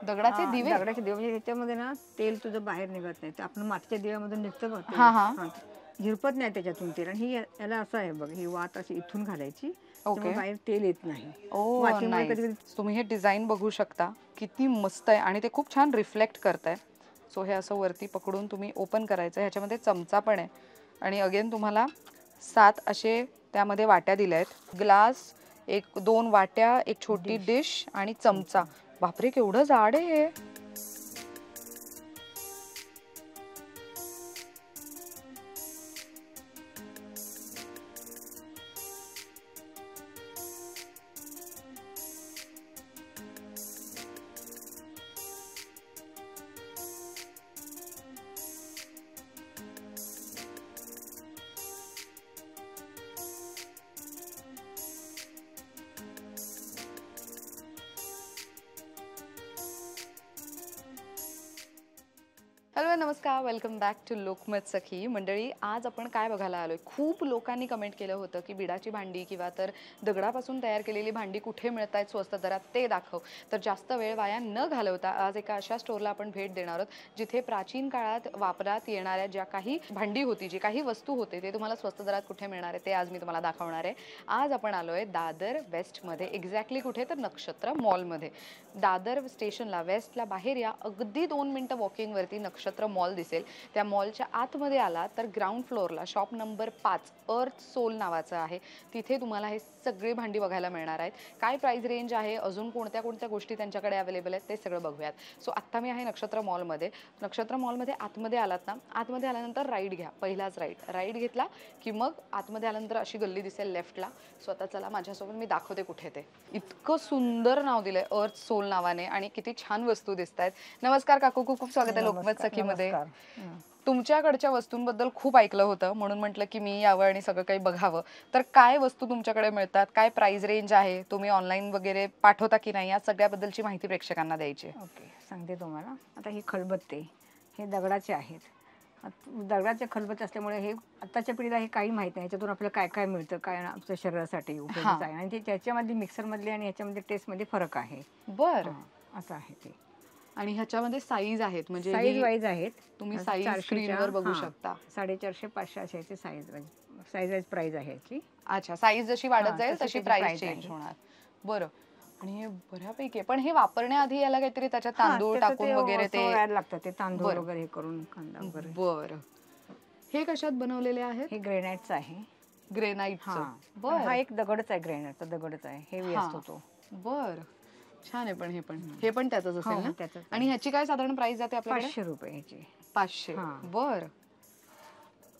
दगडाचे दिवे? दगडाचे दिवे म्हणजे त्याच्यामध्ये ना तेल तुझं बाहेर निघत नाही. आपण मातीच्या दिव्यामधून निघतं बघ, झिरपत नाही त्याच्यातून तेल. आणि ही याला असं आहे बघ, ही वात अशी इथून घालायची, बाहेर तेल येत नाही. मातीमुळे कधी तुम्ही हे डिझाईन बघू शकता, किती मस्त आहे आणि ते खूप छान रिफ्लेक्ट करताय. सो हे असं वरती पकडून तुम्ही ओपन करायचं. ह्याच्यामध्ये चमचा पण आहे आणि अगेन तुम्हाला 7 असे त्यामध्ये वाट्या दिल्या आहेत. ग्लास, 1-2 वाट्या, एक छोटी डिश आणि चमचा. बापरे, केवढं जाड आहे हे. हॅलो नमस्कार, वेलकम बॅक टू लोकमत सखी. मंडळी, आज आपण काय बघायला आलोय? खूप लोकांनी कमेंट केलं होतं की बिडाची भांडी किंवा तर दगडापासून तयार केलेली भांडी कुठे मिळत आहेत स्वस्त दरात ते दाखव. तर जास्त वेळ वाया न घालवता आज एका अशा स्टोअरला आपण भेट देणार आहोत जिथे प्राचीन काळात वापरात येणाऱ्या ज्या काही भांडी होती, जी काही वस्तू होते, ते तुम्हाला स्वस्त दरात कुठे मिळणार आहे ते आज मी तुम्हाला दाखवणार आहे. आज आपण आलोय दादर वेस्टमध्ये. एक्झॅक्टली कुठे? तर नक्षत्र मॉलमध्ये. दादर स्टेशनला वेस्टला बाहेर या, अगदी 2 मिनिटं वॉकिंगवरती नक्षत्र मॉल दिसेल. त्या मॉलच्या आतमध्ये आला तर ग्राउंड फ्लोअरला शॉप नंबर 5 अर्थ सोल नावाचं आहे. तिथे तुम्हाला हे सगळे भांडी बघायला मिळणार आहेत. काय प्राइस रेंज आहे, अजून कोणत्या कोणत्या गोष्टी त्यांच्याकडे अवेलेबल आहेत ते सगळं बघूयात. सो आत्ता मी आहे नक्षत्र मॉलमध्ये. नक्षत्र मॉलमध्ये आतमध्ये आलात ना, आतमध्ये आल्यानंतर राईट घ्या, पहिलाच राईट घेतला की मग आतमध्ये आल्यानंतर अशी गल्ली दिसेल लेफ्टला. सो आता चला माझ्यासोबत, मी दाखवते कुठे ते. इतकं सुंदर नाव दिलंय अर्थ सोल नावाने आणि किती छान वस्तू दिसत आहेत. नमस्कार काकू, खूप खूप स्वागत आहे लोकमत सखीमध्ये. तुमच्याकडच्या वस्तूंबद्दल खूप ऐकलं होतं, म्हणून म्हटलं की मी यावं आणि सगळं काही बघावं. तर काय वस्तू तुमच्याकडे मिळतात, काय प्राइस रेंज आहे, तुम्ही ऑनलाईन वगैरे पाठवता की नाही, या सगळ्याबद्दलची माहिती प्रेक्षकांना द्यायची. ओके, सांगते तुम्हाला. आता ही खलबत्ते हे दगडाचे आहेत. दगडाचे खलबत्ते असल्यामुळे हे आताच्या पिढीला हे काही माहित नाही. याच्यातून आपल्याला काय काय मिळतं, काय आपल्या शरीरासाठी उपयोगी आहे. आणि ते त्याच्यामध्ये मिक्सरमधले आणि ह्याच्यामध्ये टेस्टमध्ये फरक आहे. बरं, असं आहे ते. आणि ह्याच्यामध्ये साईज आहेत, म्हणजे साईज वाईज आहेत. तुम्ही साईज स्क्रीनवर बघू शकता. 450-500 अशी याची साईज वाईज प्राइस आहे याची. अच्छा, साईज जशी वाढत जाईल तशी प्राइस चेंज होणार. बरं, आणि हे बऱ्यापैकी. पण हे वापरण्याआधी याला काहीतरी त्याच्यात तांदूळ टाकून वगैरे ते लागतं, ते तांदूळ वगैरे करून कांदा वगैरे. बरं, हे कशात बनवलेले आहेत? हे ग्रेनाइटचं आहे. ग्रेनाइटचं? बरं, हा एक दगडच आहे, ग्रेनाइटचा दगडच आहे, हेवी असतो तो. बरं, छान आहे. पण हे पण त्याचंच असेल ना? आणि ह्याची काय साधारण प्राइस जाते आपल्याकडे? 500 रुपये ह्याची. 500. बरं,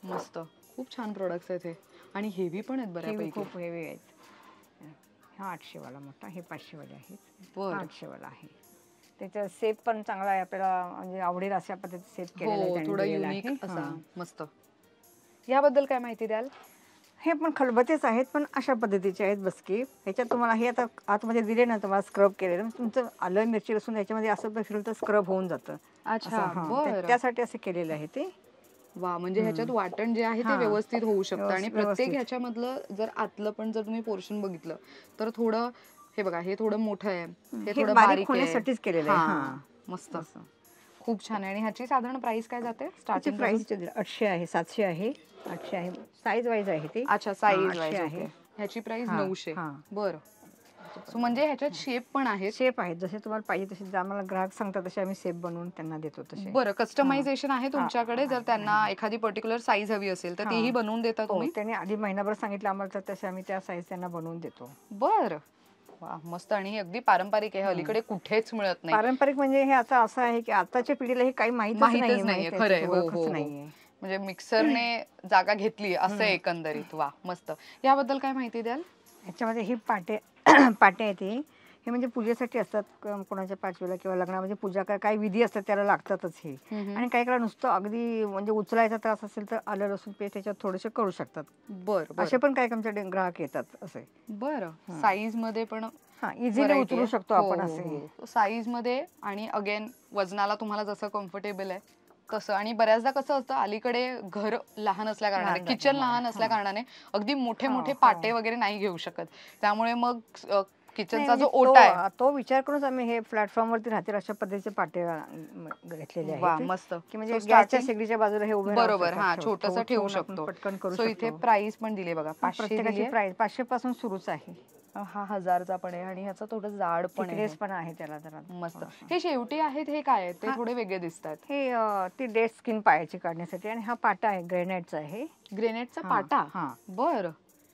मस्त, खूप छान प्रोडक्ट्स आहेत हे. आणि हेवी पण आहेत बऱ्यापैकी. खूप हेवी आहेत. हा 800 वाला मोठा, हे 500 वाले आहेत. 800 वाला आहे. त्याचा सेप पण चांगला आहे, आपल्याला म्हणजे आवडेल अशा पद्धतीने सेप केलेला आहे, थोडा युनिक असा. मस्त. याबद्दल काय माहिती द्याल? हे पण खलबत्तेच आहेत, पण अशा पद्धतीचे आहेत बसकी. ह्याच्यात तुम्हाला हे आता आतमध्ये दिले ना, तुम्हाला स्क्रब केलेलं, तुमचं आलं मिरची लसूण याच्यामध्ये असं फिरलं तर स्क्रब होऊन जातं. अच्छा, त्यासाठी असं केलेलं आहे ते. वा, म्हणजे ह्याच्यात वाटण जे आहे ते व्यवस्थित होऊ शकतं. आणि प्रत्येक ह्याच्यामधलं जर आतलं पण जर तुम्ही पोर्शन बघितलं तर थोडं, हे बघा, हे थोडं मोठं आहे, हे थोडं बारीक होण्यासाठीच केलेलं आहे. मस्त, खूप छान आहे. आणि ह्याची साधारण प्राइस काय जाते? स्टार्टिंग प्राइस 800 आहे, 700 आहे, 800 आहे. साईज वाईज आहे ते. अच्छा, साईज वाईज आहे. ह्याची प्राइस 900. बरं, म्हणजे ह्याच्यात शेप पण आहेत? शेप आहेत, जसे तुम्हाला पाहिजे तसे. आम्हाला ग्राहक सांगतात तसे आम्ही शेप बनवून त्यांना देतो तसे. बरं, कस्टमायझेशन आहे तुमच्याकडे? जर त्यांना एखादी पर्टिक्युलर साईज हवी असेल तर तेही बनवून देता तुम्ही? त्यांनी आधी महिनाभर सांगितलं आम्हाला, तर तसे आम्ही त्या साईज त्यांना बनवून देतो. बरं, वा, मस्त. आणि हे अगदी पारंपरिक आहे, अलीकडे कुठेच मिळत नाही. पारंपरिक म्हणजे हे आता असं आहे की आताच्या पिढीला हे काही माहितच नाहीये. खरंय, म्हणजे मिक्सरने जागा घेतली असं एकंदरीत. वा, मस्त. याबद्दल काय माहिती द्याल? ह्याच्यामध्ये ही पाटे आहेत. हे म्हणजे पूजेसाठी असतात, कोणाच्या पाचवीला किंवा लग्नामध्ये पूजा काय विधी असतात त्याला लागतातच हे. आणि काही काळ नुसतं अगदी म्हणजे उचलायचा त्रास असेल तर आलं लसूण पेस्ट त्याच्यात थोडेसे करू शकतात. बरं, असे पण काही आमच्या ग्राहक येतात असे. बरं, साईज मध्ये पण इझिली उचलू शकतो आपण असे. साईज मध्ये आणि अगेन वजनाला तुम्हाला जसं कम्फर्टेबल आहे तसं. आणि बऱ्याचदा कसं असतं, अलीकडे घर लहान असल्या कारणाने, किचन लहान असल्या कारणाने अगदी मोठे मोठे पाटे वगैरे नाही घेऊ शकत. त्यामुळे मग किचनचा जो ओटा आहे तो विचार करूनच आम्ही हे प्लॅटफॉर्म वरती राहतील अशा पद्धतीचे पाटे घेतलेले वा आहेत मस्त की म्हणजे So गॅसच्या starting- शेगडीच्या बाजूला हे उभे राहू बरोबर शकतात, हा ठेवू- छोटस ठेवून ठेवू आपण शकतो. पटकन करू सो इथे शकतो. प्राइस पण दिली बघा 500 प्रत्येकाची दिली प्राइस 500 पासून सुरूच आहे. हा 1000चा पण आहे आणि ह्याचं थोडं जाड पण आहे. थिकनेस पण आहे त्याला जरा मस्त थोडासा. हे शेवटी आहेत हे काय आहेत ते हा. थोडे वेगळे दिसतात. हे ती डेड स्किन पायाची काढण्यासाठी आणि हा पाटा आहे ग्रेनाइटचा आहे. ग्रेनेडचा हा, पाटा हा. बर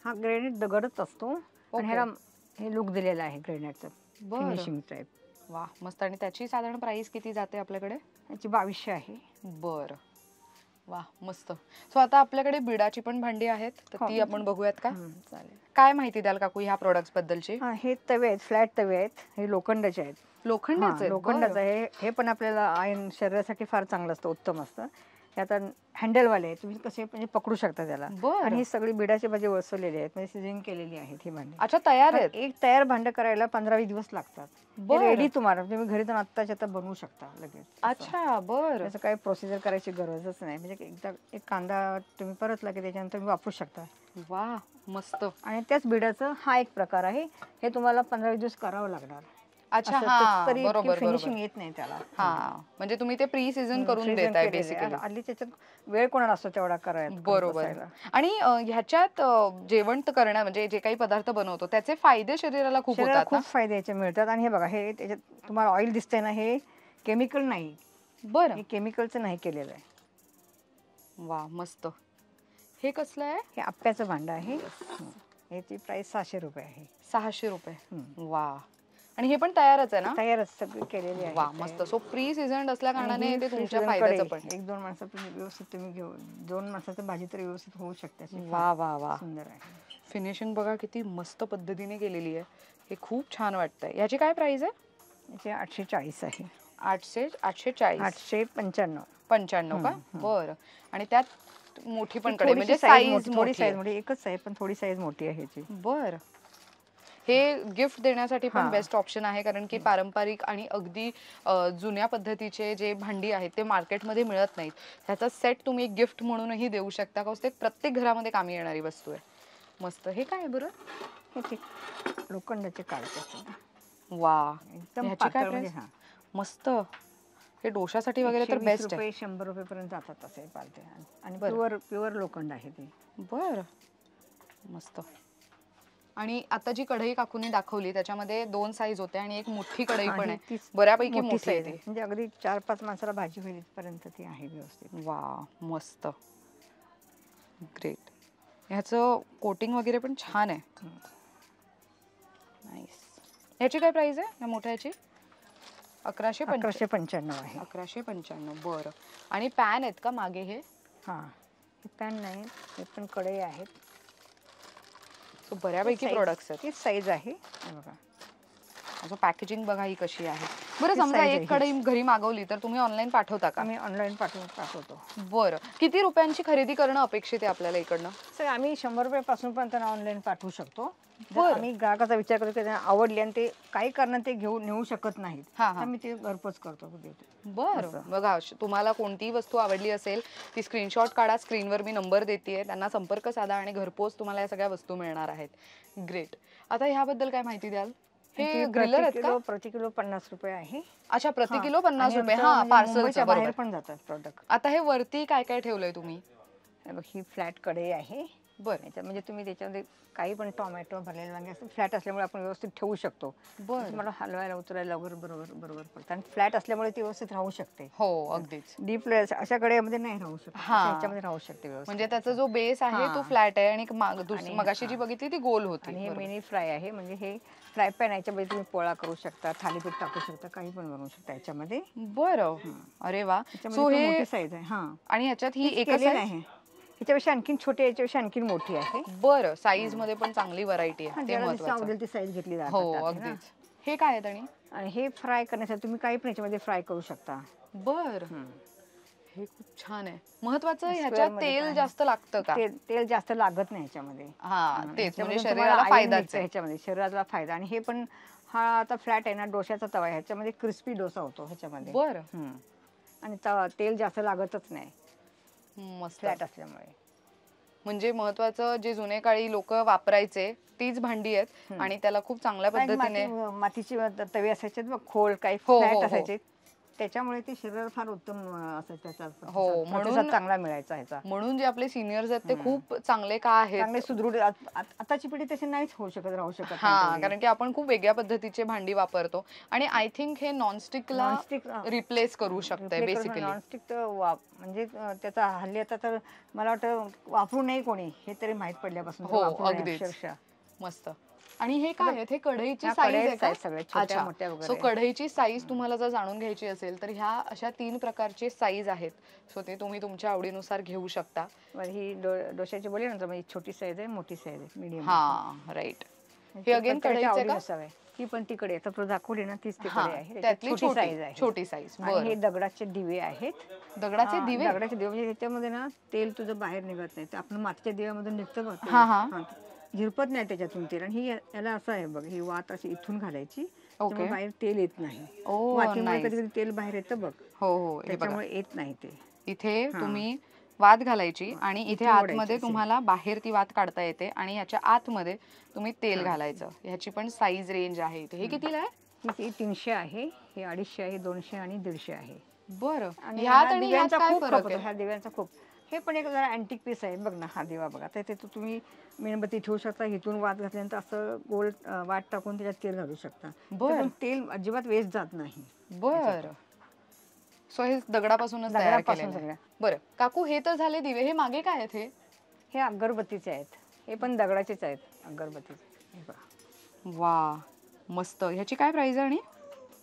हा ग्रेनाइट दगडच असतो ओके. आणि ह्याला हे लुक दिलेलं आहे ग्रेनाइटचं बरं. Finishing type. वा मस्त आणि त्याची साधारण प्राइस किती जाते आपल्याकडे. याची 2200 आहे. बर वा मस्त. सो आता आपल्याकडे बिडाची पण भांडी आहेत तर हो. ती आपण बघूयात का. चालेल. काय माहिती द्याल काकू ह्या प्रोडक्ट्स बद्दलची. हा, हे तवे आहेत, फ्लॅट तवे आहेत, हे लोखंडाचे आहेत. लोखंडाचे लोखंडाचं आहे हे पण आपल्याला आयन शरीरासाठी फार चांगलं असतं, उत्तम असतं. हे आता हँडलवाले आहे, तुम्ही कसे म्हणजे पकडू शकता त्याला. बरं. आणि ही सगळी बिडाची भाजी वळसवलेली आहेत म्हणजे सिझनिंग केलेली आहेत ही भांडी. अच्छा तयार आहेत. एक तयार भांड करायला 15-20 दिवस लागतात. बरं. रेडी तुम्हाला तुम्ही घरी जाऊन आत्ताच्या आता बनवू शकता लगेच. अच्छा बर त्याचं काही प्रोसिजर करायची गरजच नाही. म्हणजे एकदा एक कांदा तुम्ही परतला की त्याच्यानंतर तुम्ही वापरू शकता. वा मस्त. आणि त्याच बिडाचं हा एक प्रकार आहे, हे तुम्हाला 15-20 दिवस करावं लागणार. अच्छा असं हा तरी बरोबर फिनिशिंग बरोबर. येत नाही त्याला. हा म्हणजे तुम्ही ते प्री सीझन करून Season देताय केलेलं आहे. बेसिकली. हल्ली त्याच्यात वेळ कोणाला असतो तेवढा करायला बरोबर. बसायला. आणि ह्याच्यात जेवण करण्या म्हणजे जे काही पदार्थ बनवतो त्याचे फायदे शरीराला खूप शरीराला होतात ना. खूप फायदे याचे मिळतात. आणि हे बघा हे त्याच्यात तुम्हाला ऑइल दिसतंय ना, हे केमिकल नाही, बरं हे केमिकलचं नाही केलेलं आहे. वा मस्त. हे कसलं आहे. हे आप्याचं भांडं आहे. याची प्राइस 600 रुपये आहे. 600 रुपये. हम्म. वा आणि हे पण तयारच आहे ना. तयारच सगळी केलेली आहे. वा मस्त. सो प्री सीझन असल्या कारणाने आणि ते ही तुमच्या season फायद्याचं कडे पण. 1-2 माणसाचं व्यवस्थित तुम्ही घेऊ, 2 माणसाचं भाजी तर व्यवस्थित होऊ शकते. अशी वा वा वा. सुंदर आहे. फिनिशिंग बघा किती मस्त पद्धतीने केलेली आहे. हे खूप छान वाटतंय. याची काय प्राइस आहे. याची 840 आहे. 840. 895. 95 का. बरं आणि त्यात मोठी पण कडे म्हणजे थोडीशी साईज मोठी, थोडी मोठी साईज आहे. म्हणजे एकच आहे पण थोडी साईज मोठी आहे ह्याची. बर हे गिफ्ट देण्यासाठी पण हा. बेस्ट ऑप्शन आहे कारण की पारंपरिक आणि अगदी जुन्या पद्धतीचे जे भांडी आहेत ते मार्केटमध्ये मिळत नाहीत. ह्याचा सेट तुम्ही एक गिफ्ट म्हणूनही देऊ शकता का. ते प्रत्येक घरामध्ये कामी येणारी वस्तू आहे. मस्त. हे काय आहे बरं. हे ते लोखंडाचे काढतात वा एकदम ह्याची काय पातळ म्हणजे. प्राइस. हा, मस्त. हे डोशासाठी वगैरे तर 120 बेस्ट आहे. रुपये 100 रुपये पर्यंत जातात असे पालते. आणि बरं. प्युअर लोखंड आहे ते. बर मस्त. आणि आता जी कढई काकूनी दाखवली त्याच्यामध्ये 2 साईज होते आणि एक मोठी कढई हा, पण ही आहे. तीच बऱ्यापैकी मोठी size आहे आहे. ती. म्हणजे अगदी 4-5 माणसाला भाजी होईल पर्यंत ती आहे व्यवस्थित. वा मस्त. ग्रेट. ह्याचं कोटिंग वगैरे पण छान आहे. नाईस. ह्याची काय प्राइस आहे या मोठ्याची. 1195 आहे. 1195. बरं आणि पॅन आहेत का मागे हे. हा, हे पॅन नाही, हे पण कढई आहेत. So बऱ्यापैकी प्रोडक्ट्स आहेत. ही साईज आहे. हे बघा असं पॅकेजिंग बघा ही कशी आहे. बरं ही समजा size आहे एक कढई घरी मागवली तर तुम्ही ऑनलाईन पाठवता का. आम्ही ऑनलाईन पाठवतो. बरं किती रुपयांची खरेदी करणं अपेक्षित आहे आपल्याला इकडनं. सर आम्ही 100 रुपयापासून पण त्यांना ऑनलाईन पाठवू शकतो. जर बरं. आम्ही ग्राहकाचा विचार करतो की त्यांना आवडली आणि ते काही कारण ते घेऊन नेऊ शकत नाहीत, हा, हा. तर मी ते घरपोच करतो, देतो. बरं असं. बघा तुम्हाला कोणतीही वस्तू आवडली असेल ती स्क्रीनशॉट काढा. स्क्रीनवर मी नंबर देतेय त्यांना संपर्क साधा आणि घरपोच तुम्हाला या सगळ्या वस्तू मिळणार आहेत. ग्रेट. आता ह्याबद्दल काय माहिती द्याल. हे ग्रिलर आहेत का. प्रति किलो 50 रुपये आहे. अच्छा प्रति हा. किलो 50 आणि रुपये. आमचं हा म्हणजे पार्सलचं मुंबईच्या बाहेर बरोबर. पण जातात प्रोडक्ट. आता हे वरती काय काय ठेवलंय तुम्ही. हे बघ, ही फ्लॅट कढई आहे. बरं याच्यात म्हणजे तुम्ही त्याच्यामध्ये काही पण टोमॅटो भरलेले वांगे असं फ्लॅट असल्यामुळे आपण व्यवस्थित ठेवू शकतो. बरं. तुम्हाला हलवायला उतरायला वगैरे बरोबर पडतं. आणि फ्लॅट असल्यामुळे ती व्यवस्थित राहू शकते. हो अगदीच. डीप अशा कढईमध्ये नाही राहू शकत. हा. याच्यामध्ये राहू शकते व्यवस्थित. म्हणजे त्याचा जो बेस आहे तो हा. फ्लॅट आहे आणि आणि मगाशी जी हा. बघितली ती गोल होती. आणि हे बरोबर. मिनी फ्राय आहे. म्हणजे हे फ्राय पॅन याच्यामध्ये तुम्ही पोळा करू शकता, थालीपीठ टाकू शकता, काही पण बनवू शकता याच्यामध्ये. बरं अरे वा. याच्यामध्ये सो पण हे मोठी साईज आहे. हा, आणि ह्याच्यात ही तीच एकच केलेली आहे. आहे. याच्यापेक्षा आणखीन छोटी, याच्यापेक्षा आणखीन मोठी आहे. बरं साईज मध्ये पण चांगली व्हरायटी हा, आहे ते ज्याला जशी महत्वाचं. आवडेल ती साईज घेतली जाते. हो त्यात, है ना? अगदीच. हे काय आहेत आणि आणि हे फ्राय करण्यासाठी तुम्ही काही पण याच्यामध्ये फ्राय करू शकता. बर हे खूप छान आहे. महत्वाचं Square ह्याच्यात मध्ये तेल काय? जास्त लागतं का. तेल जास्त लागत नाही ह्याच्यामध्ये. हा तेच म्हणजे ह्याच्यामध्ये शरीराला तुम्हाला iron फायदाच मिळतं आहे. ह्याच्यामध्ये शरीराला फायदा. आणि हे पण हा आता फ्लॅट आहे ना, डोशाचा तवा आहे, ह्याच्यामध्ये क्रिस्पी डोसा होतो ह्याच्यामध्ये. बरं आणि तेल जास्त लागतच नाही मस्त. फ्लॅट असल्यामुळे. म्हणजे महत्वाचं जे जुने काळी लोक वापरायचे तीच भांडी आहेत आणि त्याला खूप चांगल्या पद्धतीने मातीची तवे असायचे बघ, खोल काही हो, फ्लॅट हो, हो. असायचे, त्याच्यामुळे ते शरीर फार उत्तम असायचं, त्याचा हो, प्रतिसाद चांगला मिळायचा ह्याचा. म्हणून जे आपले सिनियर्स आहेत ते खूप चांगले का आहेत. चांगले सुदृढ. आताची पिढी तशी नाहीच होऊ शकत, राहू शकत नाही हा, तेवढी. कारण की आपण खूप वेगळ्या पद्धतीचे भांडी वापरतो आणि आय थिंक हे नॉनस्टिकला नॉनस्टिक रिप्लेस करू शकते बेसिकली. नॉनस्टिक तर म्हणजे त्याचा हल्ली आता तर मला वाटतं वापरू नये कोणी, हे तरी माहित पडल्यापासून तर हो, वापरू नये अगदीच. अक्षरशः. मस्त. आणि हे काय आहेत, हे कढईची ह्या साईज कढईच आहे का? आहेत सगळ्या, छोट्या अच्छा, मोठ्या सो वगैरे. कढईची साईज तुम्हाला जर जाणून घ्यायची असेल तर ह्या अशा 3 प्रकारचे साईज आहेत. सो ते तुम्ही तुमच्या आवडीनुसार घेऊ शकता. ही डोश्याची बोलली ना, म्हणजे छोटी साईज आहे, मोठी साईज आहे, मीडियम. हा, राईट. हे अगेन कढईचे का? ही पण ती कढई आता तो दाखवली ना, तीच ती हा, कढई आहे, त्यातली छोटी साईज आहे. छोटी साईज. आणि हे दगडाचे दिवे आहेत. दगडाचे दिवे? दगडाचे दिवे म्हणजे त्याच्यामध्ये ना तेल तुझं बाहेर निघत नाही, आपण मातीच्या दिव्यामधून निघतं बघ, झिरपत नाही त्याच्यातून तेल. आणि ही याला असं आहे बघ, ही वात अशी इथून घालायची, त्यामुळे बाहेर तेल येत नाही. वातीमुळे कधी कधी तेल बाहेर येतं बघ, हो, त्याच्यामुळे येत नाही ते. इथे तुम्ही वात घालायची आणि इथे आतमध्ये तुम्हाला बाहेर ती वात काढता येते आणि याच्या आतमध्ये तुम्ही तेल घालायचं. ह्याची पण साईज रेंज आहे इथे. हे कितीला आहे? ही 300 आहे, हे 250 आहे, 200 आणि 150 आहे. बरं. आणि ह्यात आणि दिव्यांचा ह्यात काय खूप फरक खप आहे? होतो, ह्या दिव्यांचा खूप. हे पण एक जरा अँटिक पीस आहे बघ ना, हा दिवा बघा. तर ते तुम्ही मेणबत्ती ठेवू शकता, इथून वात घातल्यानंतर असं गोल वाट टाकून त्याच्यात तेल घालू शकता. बरं. तेल अजिबात वेस्ट जात नाही. बरं. सो हे दगडापासूनच तयार केलेलं आहे. बरं काकू, हे तर झाले दिवे. हे मागे काय आहेत? हे अगरबत्तीचे आहेत, हे पण दगडाचेच आहेत अगरबत्तीचे. हे बघा. वा, मस्त. ह्याची काय प्राइस आहे? आणि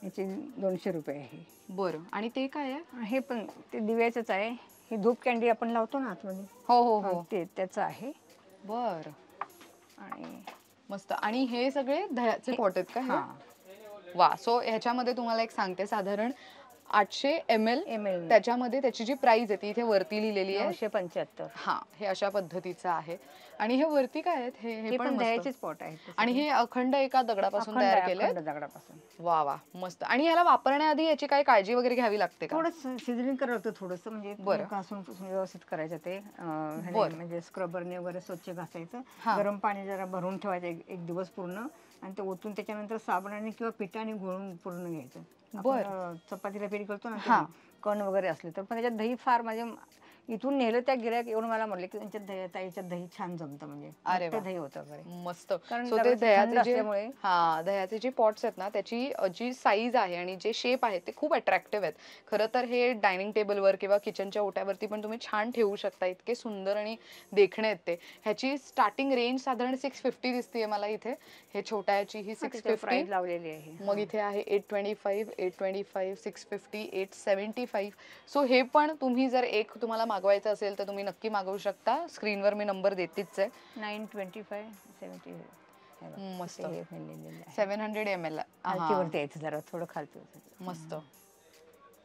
याची 200 रुपये आहे. बरं. आणि ते काय आहे? हे पण ते दिव्याचंच आहे. ही धूप कॅन्डी आपण लावतो ना आतमध्ये, हो, ते त्याचं आहे. बरं. आणि मस्त. आणि हे सगळे दह्याचे पॉट आहेत का? हा. वा. सो ह्याच्यामध्ये तुम्हाला एक सांगते, साधारण 800 ml. त्याच्यामध्ये त्याची जी प्राइस आहे ती इथे वरती लिहिलेली आहे, 975. हा, हे अशा पद्धतीचं आहे. आणि हे वरती काय आहेत? हे पण दह्याचेच पॉट आहेत. आणि हे अखंड एका दगडापासून तयार केले? दगडापासून. वा वा, मस्त. आणि ह्याला वापरण्याआधी याची काही काळजी वगैरे घ्यावी लागते का? थोडं सिझनिंग करायचं, थोडंसं म्हणजे घासून व्यवस्थित करायचं ते, म्हणजे स्क्रबरने वगैरे स्वच्छ घासायचं. गरम पाणी जरा भरून ठेवायचं एक दिवस पूर्ण, आणि ते ओतून त्याच्यानंतर साबणाने किंवा पिठाने घोळून पूर्ण घ्यायचं. चपातीला पीठ करतो ना, कण वगैरे असले तर. पण त्याच्यात दही फार, म्हणजे इथून नेलं त्या गिऱ्हाईक एवढं मला म्हटलं की त्यांच्यात ताईच्यात दही छान जमतं, म्हणजे दही होतं वगैरे. मस्त. कारण सो ते दह्याचे जे पॉट्स आहेत ना, त्याची जी साईज आहे आणि जे शेप आहे ते खूप अट्रॅक्टिव्ह आहेत. खरं तर हे डायनिंग टेबलवर किंवा किचनच्या ओट्यावरती पण तुम्ही छान ठेवू शकता. इतके सुंदर आणि देखणे आहेत ते. ह्याची स्टार्टिंग रेंज साधारण 650 दिसतेय मला इथे. हे छोट्या ह्याची ही 650 लावलेली आहे. मग इथे आहे 825, 825, 650, 875. सो हे पण तुम्ही जर एक तुम्हाला मागवायचं असेल तर तुम्ही नक्की मागवू शकता. स्क्रीनवर मी नंबर देतीच आहे. 925, 70. मस्त. 700 ml. खालतीवरती यायचं जरा, थोडं खालती. मस्त.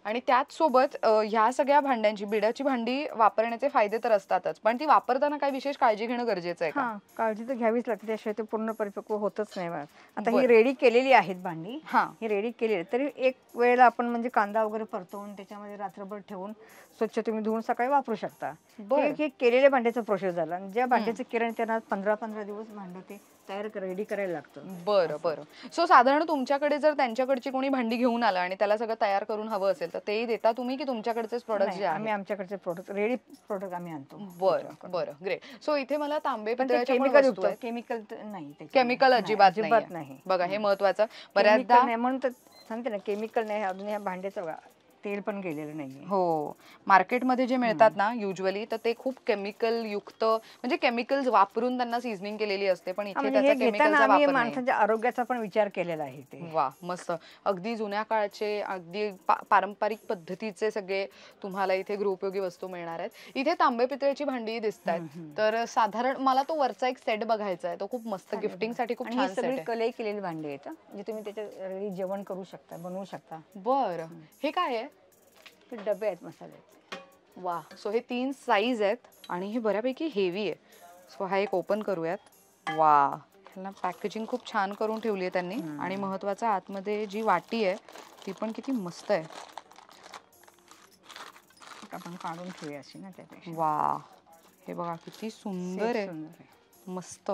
आणि त्याच सोबत ह्या सगळ्या भांड्यांची, बिडाची भांडी वापरण्याचे फायदे तर असतातच, पण ती वापरताना काही विशेष काळजी घेणं गरजेचं आहे का? काळजी तर घ्यावीच लागते, त्याशिवाय ते पूर्ण परिपक्व होतच नाही. आता ही रेडी केलेली आहेत भांडी, ही रेडी केलेली आहे, तरी एक वेळेला आपण म्हणजे कांदा वगैरे परतवून त्याच्यामध्ये रात्रभर ठेवून स्वच्छ तुम्ही धुवून सकाळी वापरू शकता. हे केलेल्या भांड्याचा प्रोसेस झाला. ज्या भांड्याचं किराण त्यांना 15-15 दिवस भांडं ते तयार रेडी करायला लागतं. बरं. सो साधारण तुमच्याकडे जर त्यांच्याकडची कोणी भांडी घेऊन आला आणि त्याला सगळं तयार करून हवं असेल तर ते देता तुम्ही, की तुमच्याकडचेच प्रोडक्ट जे आम्ही आमच्याकडचे प्रोडक्ट, रेडी प्रोडक्ट आम्ही आणतो. बरं, ग्रेट. सो इथे मला तांबे पितळेच्या केमिकल अजिबात नाही. बघा, हे महत्वाचं. बऱ्याचदा म्हणून तर सांगते ना, केमिकल नाही. अजून या भांड्याचं तेल पण गेलेलं नाही. हो, मार्केटमध्ये जे मिळतात ना युजली, तर ते खूप केमिकल युक्त, म्हणजे केमिकल्स वापरून त्यांना सीझनिंग केलेली असते, पण इथे त्याचा केमिकलचा वापर नाही. माणसाच्या आरोग्याचा पण विचार केलेला आहे ते. वा, मस्त. अगदी जुन्या काळाचे, अगदी पारंपरिक पद्धतीचे सगळे तुम्हाला इथे गृहोपयोगी वस्तू मिळणार आहेत. इथे तांबे पितळेची भांडी दिसत आहेत, तर साधारण मला तो वरचा एक सेट बघायचा आहे, तो खूप मस्त, गिफ्टिंग साठी खूप छान सेट आहे. कलई केलेली भांडी आहेत, म्हणजे तुम्ही त्याच्यात जेवण करू शकता, बनवू शकता. बरं, हे काय आहे? डबे आहेत मसाले. वा. सो हे 3 साईज आहेत आणि हे बऱ्यापैकी हेवी आहे. सो हा एक ओपन करूयात. वा, ह्याला पॅकेजिंग खूप छान करून ठेवली आहे त्यांनी. आणि महत्वाचं, आतमध्ये जी वाटी आहे ती पण किती मस्त आहे. आपण काढून ठेवूया अशी ना त्यापेक्षा. वा, हे बघा किती सुंदर आहे, सुंदर आहे. मस्त.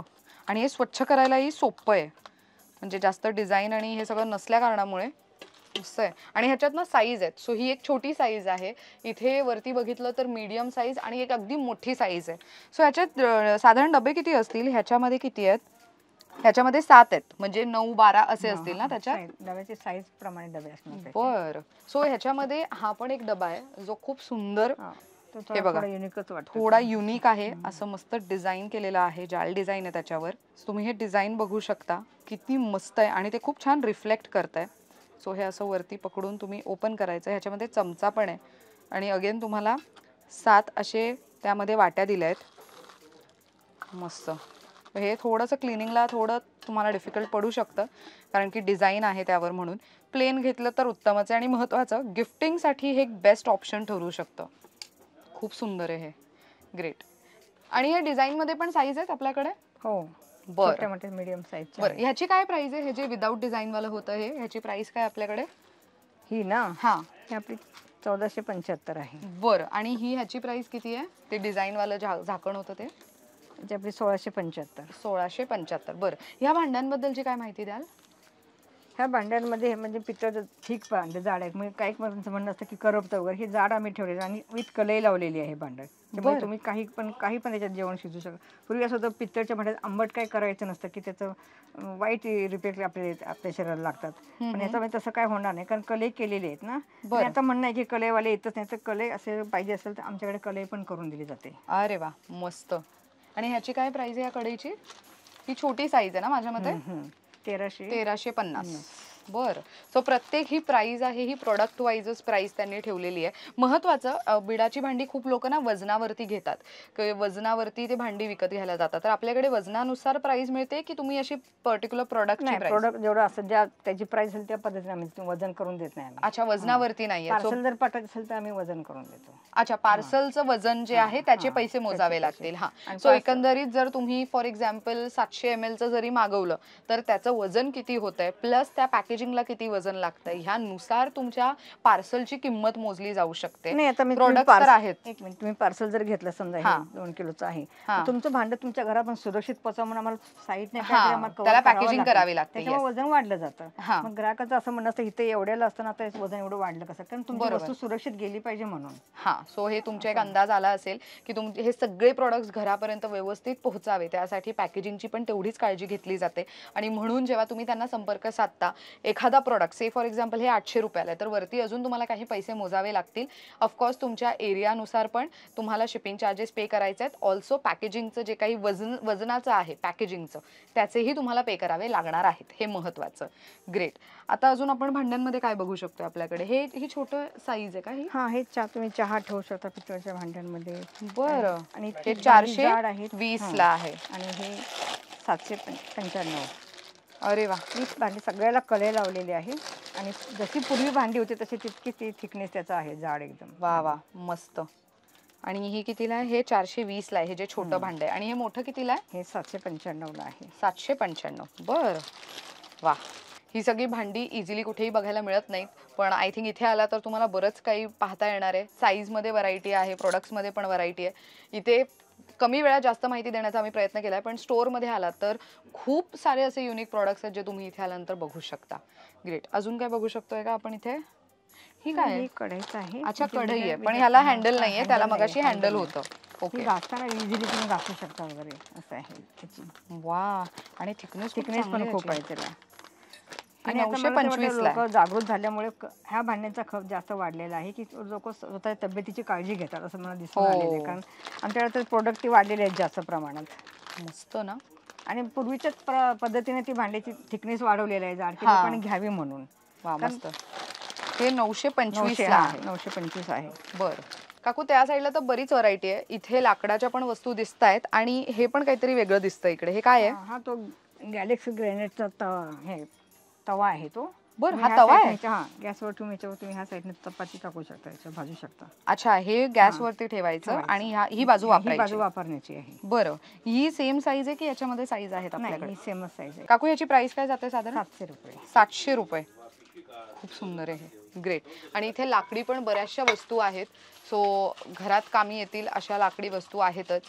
आणि हे स्वच्छ करायलाही सोपं आहे, म्हणजे जास्त डिझाईन आणि हे सगळं नसल्या कारणामुळे मस्त आहे. आणि ह्याच्यात ना साईज आहेत. सो ही एक छोटी साईज आहे, इथे वरती बघितलं तर मीडियम साईज आणि एक अगदी मोठी साईज आहे. सो ह्याच्यात साधारण डबे किती असतील, ह्याच्यामध्ये किती आहेत, ह्याच्यामध्ये 7 आहेत, म्हणजे 9 12 असे असतील ना त्याच्यात. डब्याची साईज प्रमाणे डबे असणार त्याचे. बर. सो ह्याच्यामध्ये हा पण एक डबा आहे जो खूप सुंदर, हा, तो हे बघा थोडा युनिकच वाटतो. थोडा युनिक आहे, असं मस्त डिझाईन केलेलं आहे, जाल डिझाईन आहे त्याच्यावर. तुम्ही हे डिझाईन बघू शकता, किती मस्त आहे आणि ते खूप छान रिफ्लेक्ट करतंय. सो हे असं वरती पकडून तुम्ही ओपन करायचं. ह्याच्यामध्ये चमचा पण आहे आणि अगेन तुम्हाला 7 असे त्यामध्ये वाट्या दिल्या आहेत, मस्त. हे थोडंसं क्लिनिंगला थोडं तुम्हाला डिफिकल्ट पडू शकतं, कारण की डिझाईन आहे त्यावर, म्हणून प्लेन घेतलं तर उत्तमच आहे. आणि महत्त्वाचं, गिफ्टिंगसाठी हे एक बेस्ट ऑप्शन ठरू शकतं. खूप सुंदर आहे हे, ग्रेट. आणि या डिझाईनमध्ये पण साईज आहेत आपल्याकडे. हो, बरं छोटे मोठे मीडियम साईजचे. बरं, ह्याची काय प्राइस आहे, हे जे विदाऊट डिझाईन वालं होतं हे, ह्याची प्राइस काय आपल्याकडे. ही ना, हा, ही आपली 1475 आहे. बरं. आणि ही ह्याची प्राइस किती आहे, ते डिझाईन वालं झाकण होतं ते. म्हणजे आपली 1675. 1675. बरं, ह्या भांड्यांबद्दलची काय माहिती द्याल. ह्या भांड्यांमध्ये म्हणजे पितळचं ठीक भांडे जाड आहेत, म्हणजे काही माणसांचं म्हणणं असतं की करपतं वगैरे. हे जाड आम्ही ठेवलेलं आणि विथ कलई लावलेली आहे भांडं. त्यामुळे तुम्ही काही पण त्याच्यात जेवण शिजू शकता. पूर्वी असं होतं पितळच्या भांड्यात आंबट काय करायचं नसतं, की त्याचं वाईट रिपेक्ट आपल्या शरीराला लागतात. पण याच्यामध्ये तसं काय होणार नाही, कारण कलई केलेली आहेत ना. आणि आता म्हणणं आहे की कलईवाले येतच नाही, तर कलई असे पाहिजे असेल तर आमच्याकडे कलई पण करून दिली जाते. अरे वा, मस्त. आणि ह्याची काय प्राइस आहे या कढईची. ही छोटी साईज आहे ना माझ्या मते. 1350. बरं. सो प्रत्येक ही प्राइस आहे, ही प्रोडक्ट वाईजच प्राइस त्यांनी ठेवलेली आहे. महत्वाचं, बिडाची भांडी खूप लोक ना वजनावरती घेतात, वजनावरती ते भांडी विकत घ्यायला जातात. तर आपल्याकडे वजनानुसार प्राइस मिळते की तुम्ही अशी पर्टिक्युलर प्रोडक्टची प्राइस. प्रोडक्ट जेवढं असं ज्या त्याची प्राइस असेल त्या पद्धतीने आम्ही वजन करून देत नाही. अच्छा, वजनावरती नाहीये. पार्सल जर पाठवायचं असेल तर आम्ही वजन करून देतो. अच्छा, पार्सलचं वजन जे आहे त्याचे पैसे मोजावे लागतील. हा, सो एकंदरीत जर तुम्ही फॉर एक्झाम्पल 700 ml चं जरी मागवलं तर त्याचं वजन किती होतंय, प्लस त्या पॅकेजिंगला किती वजन लागतंय, ह्यानुसार तुमच्या पार्सलची किंमत मोजली जाऊ शकते. नाही, आता मी प्रोडक्ट तर आहेत. एक मिनिट, तुम्ही पार्सल जर घेतलं समजा 2 किलोचं आहे, तर तुमचं भांडं तुमच्या घरात पण सुरक्षित पोहोचवा म्हणून आम्हाला साईडने त्याला पॅकेजिंग करावी लागते, त्याच्यामुळे वजन वाढलं जातं. मग ग्राहकाचं असं म्हणणं असतं इथे एवढ्याला असताना आता वजन एवढं वाढलं कसं, कारण तुमची वस्तू सुरक्षित गेली पाहिजे म्हणून. हा, सो हे तुमच्या एक अंदाज आला असेल की तुमचे हे सगळे प्रोडक्ट्स घरापर्यंत व्यवस्थित पोहोचावे, त्यासाठी पॅकेजिंगची पण तेवढीच काळजी घेतली जाते. आणि म्हणून जेव्हा तुम्ही त्यांना संपर्क साधता, एखादा प्रोडक्ट से फॉर एक्झाम्पल हे 800 रुपयाला आहे, तर वरती अजून तुम्हाला काही पैसे मोजावे लागतील. ऑफकोर्स तुमच्या एरियानुसार पण तुम्हाला शिपिंग चार्जेस पे करायचे आहेत. ऑल्सो पॅकेजिंगचं जे काही वजनाचं आहे पॅकेजिंगचं, त्याचेही तुम्हाला पे करावे लागणार आहेत. हे महत्वाचं. ग्रेट. आता अजून आपण भांड्यांमध्ये काय बघू शकतो आपल्याकडे. ही छोटं साईज आहे का ही. हा, हे तुम्ही चहा ठेवू शकता पितळच्या भांड्यांमध्ये. बरं. आणि हे 420 ला आहे आणि हे 795. अरे वा. ही भांडी सगळ्याला कलई लावलेली आहे आणि जशी पूर्वी भांडी होती तशी तितकी ती थिकनेस त्याचा आहे, जाड एकदम. वा वा, मस्त. आणि ही कितीला आहे. हे 420 ला आहे, हे जे छोटं भांड आहे. आणि हे मोठं कितीला आहे. हे 795 ला आहे. 795. बरं. वा. ही सगळी भांडी इझिली कुठेही बघायला मिळत नाहीत, पण आय थिंक इथे आला तर तुम्हाला बरंच काही पाहता येणार आहे. साईजमध्ये व्हरायटी आहे, प्रोडक्ट्समध्ये पण व्हरायटी आहे. इथे कमी वेळात जास्त माहिती देण्याचा आम्ही प्रयत्न केला आहे, पण स्टोअरमध्ये आलात तर खूप सारे असे युनिक प्रोडक्ट्स आहेत जे तुम्ही इथे आल्यानंतर बघू शकता. ग्रेट. अजून काय बघू शकतोय का आपण इथे. ही काय आहे. कढईच आहे. अच्छा, कढई आहे, पण ह्याला हँडल नाहीये, त्याला मगाशी हँडल होतं. ओके. घासताना इझिली तुम्ही घासू शकता वगैरे असं आहे त्याची. वा. आणि थिकनेस पण खूप आहे त्याला. आणि 925 ला लोक जागृत झाल्यामुळे ह्या भांड्यांचा खप जास्त वाढलेला आहे, की लोक स्वतः तब्येतीची काळजी घेतात असं मला दिसून आलेलं आहे. कारण आमच्याकडे तर प्रोडक्ट वाढलेले आहेत जास्त प्रमाणात. मस्त ना. आणि पूर्वीच्याच पद्धतीने ती भांड्याची थिकनेस वाढवलेली आहे, जाड, की लोकांनी घ्यावी म्हणून. वा, मस्त. हे 925 आहे. 925 आहे. बरं. काकू, त्या साईडला तर बरीच व्हरायटी आहे. इथे लाकडाच्या पण वस्तू दिसत आहेत आणि हे पण काहीतरी वेगळं दिसतं इकडे. हे काय आहे. हा, तो गॅलेक्सी ग्रेनाइटचा तवा आहे तो. बरं, हा तवा आहे. हा, गॅसवर तुम्ही ह्या साईडने चपाती टाकू शकता, याच्यावर भाजू शकता. अच्छा, हे गॅसवरती ठेवायचं आणि ही बाजू वापरण्याची आहे. बरं. ही सेम साईज आहे की याच्यामध्ये साईज आहेत आपल्याकडे. सेमच साईज आहे. काकू, याची प्राइस काय जाते साधारण. 700 रुपये. 700 रुपये. खूप सुंदर आहे हे. ग्रेट. आणि इथे लाकडी पण बऱ्याचशा वस्तू आहेत, सो घरात कामी येतील अशा लाकडी वस्तू आहेतच.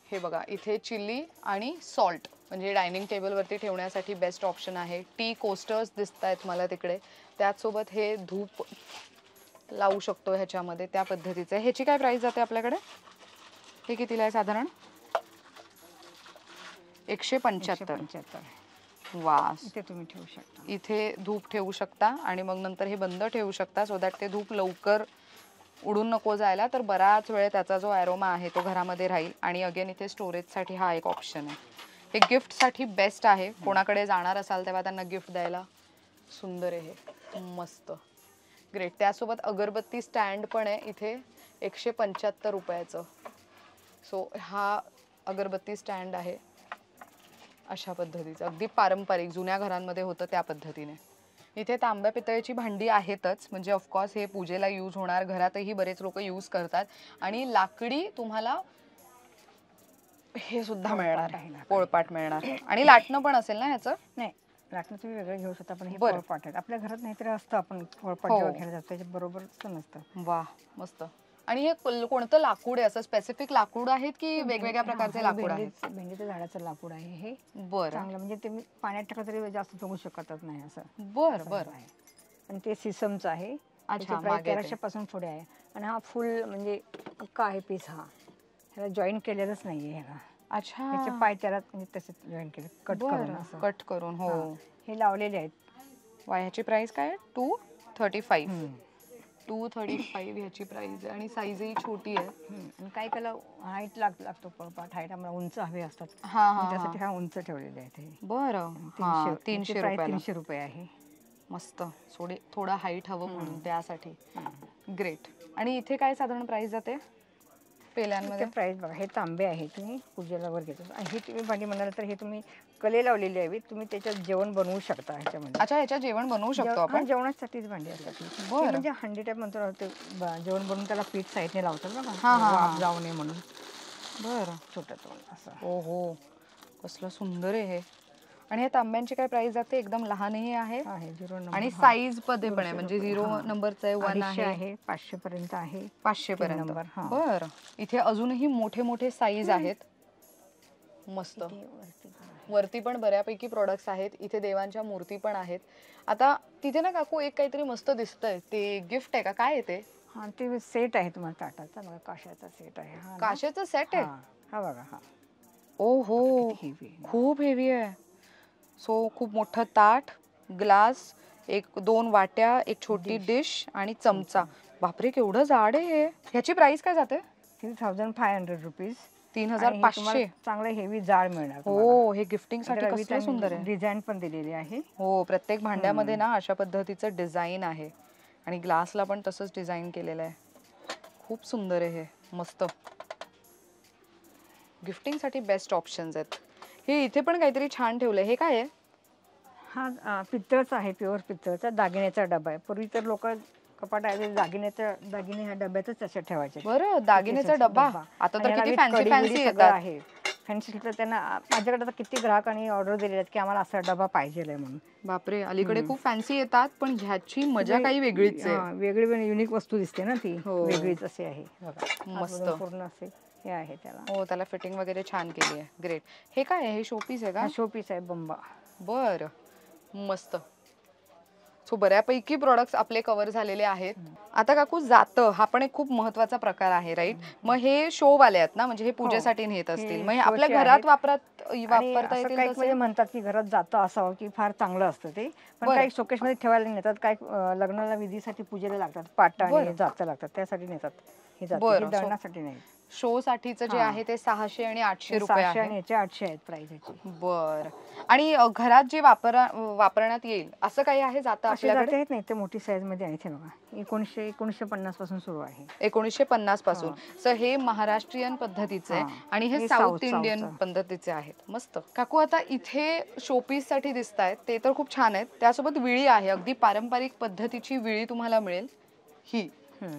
हे बघा, इथे चिल्ली आणि सॉल्ट म्हणजे डायनिंग टेबलवरती ठेवण्यासाठी बेस्ट ऑप्शन आहे. टी कोस्टर्स दिसत आहेत मला तिकडे, त्याचसोबत हे धूप लावू शकतो ह्याच्यामध्ये, त्या पद्धतीचं. ह्याची काय प्राइस जाते आपल्याकडे? हे कितीला आहे साधारण? 175. वा. इथे तुम्ही ठेवू शकता. इथे धूप ठेवू शकता आणि मग नंतर हे बंद ठेवू शकता, सो दॅट ते धूप लवकर उडून नको जायला, तर बराच वेळ त्याचा जो ॲरोमा आहे तो घरामध्ये राहील. आणि अगेन इथे स्टोरेजसाठी हा एक ऑप्शन आहे. हे गिफ्टसाठी बेस्ट आहे, कोणाकडे जाणार असाल तेव्हा त्यांना गिफ्ट द्यायला सुंदर आहे हे, मस्त. ग्रेट. त्यासोबत अगरबत्ती स्टँड पण आहे इथे 175 रुपयाचं. सो हा अगरबत्ती स्टँड आहे अशा पद्धतीचं, अगदी पारंपरिक जुन्या घरांमध्ये होतं त्या पद्धतीने. इथे तांब्या पितळेची भांडी आहेतच, म्हणजे ऑफकोर्स हे पूजेला यूज होणार, घरातही बरेच लोक यूज करतात. आणि लाकडी तुम्हाला हे सुद्धा मिळणार, पोळपाट मिळणार. आणि लाटणं पण असेल ना ह्याचं? नाही, लाटणं तुम्ही वेगळं घेऊ शकता, पण हे पोळपाट आहेत. आपल्या घरात नाहीतरी असतं, आपण पोळपाट जेव्हा घ्यायला जातो त्याच्या बरोबर नसतं. वा, मस्त. आणि हे कोणतं लाकूड आहे? असं स्पेसिफिक लाकूड आहेत की वेगवेगळ्या प्रकारचे लाकूड आहेत? भेंडीच्या झाडाचं लाकूड आहे हे. बरं. चांगलं, म्हणजे ते पाण्यात टाकलं तरी जास्त जगू शकतच नाही असं. बरं बरं. आणि ते सिसमचं आहे. अच्छा, 1300 पासून पुढे आहे. आणि हा फुल म्हणजे अख्खा आहे पीस. हा ह्याला जॉईन केलेलंच नाहीये ह्याला. अच्छा. ह्याचे पाय त्याला म्हणजे तसे जॉईन केले, कट करून असं. कट करून. हो. हे लावलेले आहेत. वा, ह्याची प्राइस काय? 235. 235 ह्याची प्राइस आहे. आणि साईजही छोटी आहे. आणि काही त्याला हाईट लागतो पोळपाट. हाईट आम्हाला उंच हवे असतात, त्यासाठी हा उंच ठेवलेले आहेत हे. बरं. 300 रुपये. 300 रुपये आहे. मस्त. थोडं हाईट हवं म्हणून त्यासाठी. ग्रेट. आणि इथे काय साधारण प्राइस जाते पेल्यांमध्ये? प्राइस बघा, हे तांबे आहे, तुम्ही पूजेला वर घेतो. आणि हे तुम्ही भांडी म्हणाल तर हे तुम्ही कले लावलेली हवी, तुम्ही त्याच्यात जेवण बनवू शकता ह्याच्यामध्ये. अच्छा, ह्याच्यात जेवण बनवू शकतो आपण? जेवणासाठीच भांडी असतात. म्हणजे हंडी टाईप म्हणतो, जेवण बनवून त्याला पीठ साईडने लावतात बघा, वाफ जाऊ नये म्हणून. बरं. छोटं तोंड असं. हो हो, कसलं सुंदर आहे हे. आणि ह्या तांब्यांची काय प्राइस जाते? एकदम लहानही आहे आणि साईज मध्ये पण आहे, म्हणजे 0 नंबरचं आहे, 1 आहे, 500 पर्यंत आहे. 500 पर्यंत. बरं. इथे अजूनही मोठे मोठे साईज आहेत. मस्त. वरती पण बऱ्यापैकी प्रोडक्ट्स आहेत. इथे देवांच्या मूर्ती पण आहेत. आता तिथे ना काकू एक काहीतरी मस्त दिसतंय, ते गिफ्ट आहे का? काय आहे ते? हा, ते सेट आहे तुम्हाला ताटाचा. बघा, काशाचा सेट आहे. काशाचा सेट आहे? हा बघा. हा. ओ हो, खूप हेवी आहे. सो खूप मोठं ताट, ग्लास, 2 वाट्या, एक छोटी डिश आणि चमचा. बापरे, केवढं जाड आहे हे. ह्याची प्राइस काय जाते? 3500 रुपीज. 3500. चांगलं हेवी जाड मिळणार. हो, हे गिफ्टिंग साठी कसं सुंदर आहे. डिझाईन पण दिलेली आहे. हो, प्रत्येक भांड्यामध्ये ना अशा पद्धतीचं डिझाईन आहे. आणि ग्लासला पण तसंच डिझाईन केलेलं आहे. खूप सुंदर आहे हे, मस्त. गिफ्टिंग साठी बेस्ट ऑप्शन्स आहेत. हे इथे पण काहीतरी छान ठेवलंय, हे काय आहे? हा पितळचा आहे, प्युअर पितळचा दागिन्याचा डबा आहे. पूर्वी तर लोक कपाट दागिने ह्या डब्यातच असे ठेवायचे. बरं, दागिन्याचा डबा. आता तर किती फॅन्सी येतात. आहे फॅन्सी. त्यांना माझ्याकडे तर किती ग्राहकांनी ऑर्डर दिलेले आहेत की आम्हाला असा डबा पाहिजे म्हणून. बापरे, अलीकडे खूप फॅन्सी येतात, पण ह्याची मजा काही वेगळीच आहे. वेगळी युनिक वस्तू दिसते ना ती, वेगळीच असे आहे. मस्त. पूर्ण असे हे आहे त्याला. हो, त्याला फिटिंग वगैरे छान केली आहे. ग्रेट. हे काय आहे? हे शोपीस आहे का? शोपीस आहे, बंबा. बर, मस्त. सो बऱ्यापैकी प्रोडक्ट्स आपले कव्हर झालेले आहेत. आता काकू, जातं हा पण एक खूप महत्वाचा प्रकार आहे, राईट? मग हे शो वाले आहेत ना, म्हणजे हे पूजेसाठी नेत असतील, मग आपल्या घरात वापरता येतील? काही म्हणतात की घरात जातं असावं की फार चांगलं असतं ते, पण काही शोकेश मध्ये ठेवायला नेतात, काय लग्नाला विधीसाठी पूजेला लागतात, पाटा आणि जातं लागतात, त्यासाठी नेतात. हे दळण्यासाठी नाही. शो साठीचं जे आहे ते 600 आणि 800 रुपये आहे. 800 आहेत प्राइस याची. बर. आणि घरात जे वापरण्यात येईल असं काही आहे जातं आपल्याकडे? नाही, ते मोठी साईज मध्ये आहे. बघा, 1950 पासून सुरू आहे. 1950 पासून. सो हे महाराष्ट्रीयन पद्धतीचे आहे आणि हे साऊथ इंडियन पद्धतीचे आहेत. मस्त. काकू, आता इथे शोपीस साठी दिसत आहेत ते तर खूप छान आहेत. त्यासोबत विळी आहे, अगदी पारंपरिक पद्धतीची विळी तुम्हाला मिळेल ही.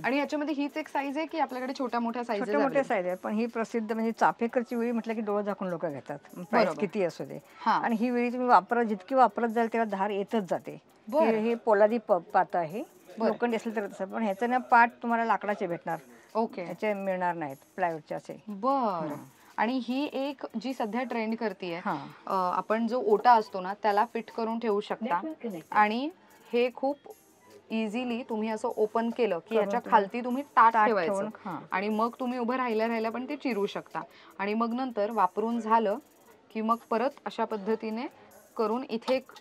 आणि याच्यामध्ये हीच एक साईज आहे की आपल्याकडे छोट्या मोठ्या साईज आहे? पण ही प्रसिद्ध म्हणजे चाफेकरची विळी म्हटलं की डोळे झाकून लोक घेतात, प्राइस किती असू दे. आणि ही विळी तुम्ही जितकी वापरत जाल तेव्हा धार येतच जाते. बरं. हे पोलादी पात आहे. बरं. लोखंडी असेल तर तसं, पण ह्याचं ना पाट तुम्हाला लाकडाचे भेटणार, ओके. ह्याचे मिळणार नाहीत प्लायवूडचे असे. बर. आणि ही एक जी सध्या ट्रेंड करतीये, हां. आपण जो ओटा असतो ना त्याला फिट करून ठेवू शकता आणि हे खूप इझिली तुम्ही असं ओपन केलं की याच्या खालती तुम्ही ताट ठेवायचं ठेवून, हां. आणि मग तुम्ही उभं राहिल्या पण ते चिरू शकता आणि मग नंतर वापरून झालं की मग परत अशा पद्धतीने करून इथे एक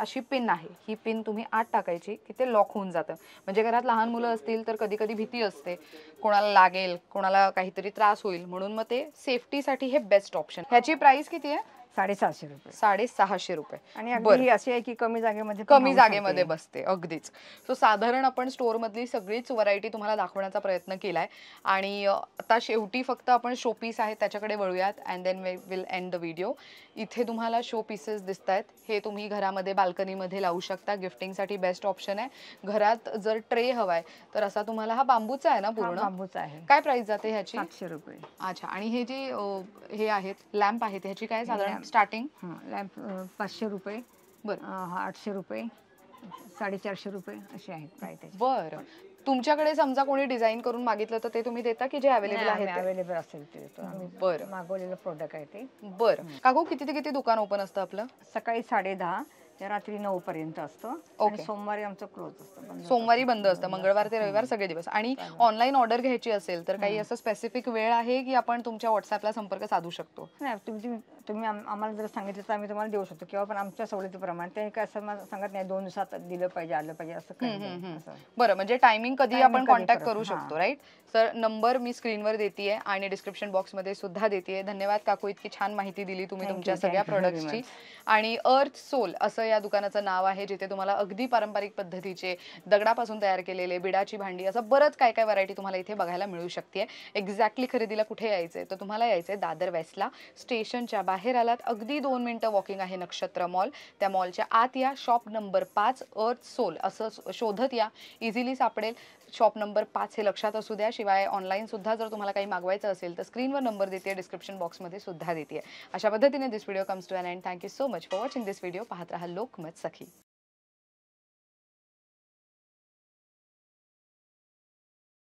अशी पिन आहे, ही पिन तुम्ही आत टाकायची की ते लॉक होऊन जातं. म्हणजे घरात लहान मुलं असतील तर कधी कधी भीती असते, कोणाला लागेल, कोणाला काहीतरी त्रास होईल, म्हणून मग ते सेफ्टीसाठी हे बेस्ट ऑप्शन. ह्याची प्राइस किती आहे? 750 रुपये. 650 रुपये. आणि बरं. अगदी ही अशी आहे की कमी जागेमध्ये पण कमी राहू जागेमध्ये शकते. बसते अगदीच. सो साधारण आपण स्टोअर मधली सगळीच व्हरायटी तुम्हाला दाखवण्याचा प्रयत्न केलाय आणि आता शेवटी फक्त आपण शो पीस आहेत त्याच्याकडे वळूयात and then we will end the video. इथे तुम्हाला शो पीसेस दिसत आहेत, हे तुम्ही घरामध्ये बाल्कनीमध्ये लावू शकता, गिफ्टिंगसाठी बेस्ट ऑप्शन आहे. घरात जर ट्रे हवाय तर असा तुम्हाला हा बांबूचा आहे ना हा पूर्ण? बांबूचा आहे. काय प्राइस जाते ह्याची? 700 रुपये. अच्छा. आणि हे जे हे आहेत लॅम्प आहेत ह्याची काय साधारण लॅम्प. स्टार्टिंग? हां, लॅम्प 500 रुपये, बरं. हा 800 रुपये, 450 रुपये असे आहेत प्राइस त्याचे. बरं. तुमच्याकडे समजा कोणी डिझाईन करून मागितलं तर ते तुम्ही देता की जे अवेलेबल आहे ते? अवेलेबल असेल ते देतो आम्ही. बरं. मागवलेलं प्रोडक्ट आहे ते. बरं. काकू किती ते किती दुकान ओपन असतं आपलं? सकाळी 10:30 ते रात्री 9 पर्यंत असतं. ओके. आणि सोमवारी आमचं क्लोज असतं, बंद असतं. सोमवारी बंद असतं, मंगळवार ते रविवार सगळे दिवस. आणि ऑनलाईन ऑर्डर घ्यायची असेल तर काही असं स्पेसिफिक वेळ आहे की आपण तुमच्या व्हॉट्सअपला संपर्क साधू शकतो? नाही, तुम्ही आम्हाला जर सांगितलं तर आम्ही तुम्हाला देऊ शकतो किंवा पण आमच्या सवलतीप्रमाणे. ते काय असं मला सांगत नाही 2 दिवसात दिलं पाहिजे, आलं पाहिजे असं काही नाही. असं. बरं. म्हणजे टायमिंग कधी Timing आपण कधी कॉन्टॅक्ट करू, करू हां. शकतो, राईट? सर नंबर मी स्क्रीनवर देतेय आणि डिस्क्रिप्शन बॉक्समध्ये सुद्धा देतेय. धन्यवाद काकू, इतकी छान माहिती दिली तुम्ही Thank तुमच्या you, सगळ्या thank you very प्रोडक्ट्सची. much. आणि अर्थ सोल असं या दुकानाचं नाव आहे, जिथे तुम्हाला अगदी पारंपरिक पद्धतीचे दगडापासून तयार केलेले बिडाची भांडी असं बरंच काय काय व्हरायटी तुम्हाला इथे बघायला मिळू शकते. एक्झॅक्टली खरेदीला कुठे यायचंय तर तुम्हाला यायचंय दादर वेस्टला. स्टेशनच्या बाहेर आलात, अगदी 2 मिनिटं वॉकिंग आहे नक्षत्र मॉल. त्या मॉलच्या आत या, शॉप नंबर 5 अर्थ सोल असं शोधत या, इझिली सापडेल. शॉप नंबर 5 हे लक्षात असू द्या. शिवाय ऑनलाईन सुद्धा जर तुम्हाला काही मागवायचं असेल तर स्क्रीनवर नंबर देते, डिस्क्रिप्शन बॉक्समध्ये सुद्धा देते. अशा पद्धतीने this video comes to an end. Thank you so much for watching this video. पाहत राहा लोकमत सखी.